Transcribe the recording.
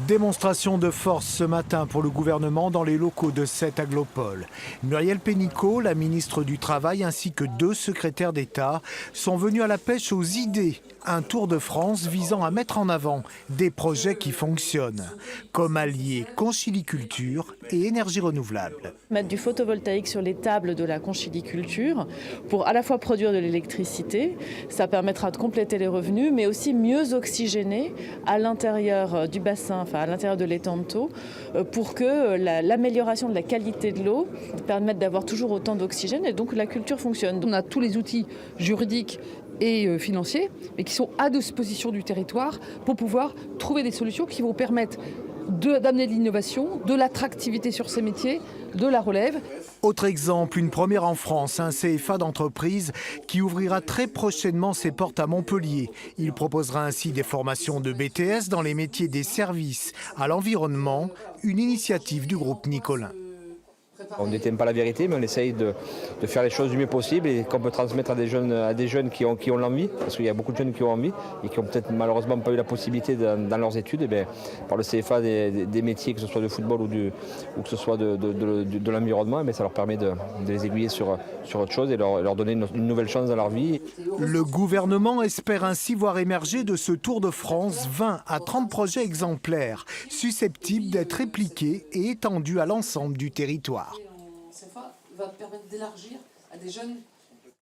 Démonstration de force ce matin pour le gouvernement dans les locaux de cette aglopole. Muriel Pénicaud, la ministre du Travail, ainsi que 2 secrétaires d'État sont venus à la pêche aux idées. Un tour de France visant à mettre en avant des projets qui fonctionnent, comme allier conchyliculture et énergie renouvelable. Mettre du photovoltaïque sur les tables de la conchyliculture pour à la fois produire de l'électricité, ça permettra de compléter les revenus, mais aussi mieux oxygéner à l'intérieur du bassin, enfin à l'intérieur de l'étang de Thau, pour que l'amélioration de la qualité de l'eau permette d'avoir toujours autant d'oxygène et donc la culture fonctionne. On a tous les outils juridiques et financiers, mais qui sont à disposition du territoire pour pouvoir trouver des solutions qui vont permettre d'amener de l'innovation, de l'attractivité sur ces métiers, de la relève. Autre exemple, une première en France, un CFA d'entreprise qui ouvrira très prochainement ses portes à Montpellier. Il proposera ainsi des formations de BTS dans les métiers des services à l'environnement, une initiative du groupe Nicolin. On ne détient pas la vérité, mais on essaye de faire les choses du mieux possible et qu'on peut transmettre à des jeunes qui ont l'envie, parce qu'il y a beaucoup de jeunes qui ont envie et qui n'ont peut-être malheureusement pas eu la possibilité dans leurs études, et bien, par le CFA des métiers, que ce soit de football ou que ce soit de l'environnement, ça leur permet de les aiguiller sur autre chose et leur donner une nouvelle chance dans leur vie. Le gouvernement espère ainsi voir émerger de ce Tour de France 20 à 30 projets exemplaires, susceptibles d'être répliqués et étendus à l'ensemble du territoire. CFA va permettre d'élargir à des jeunes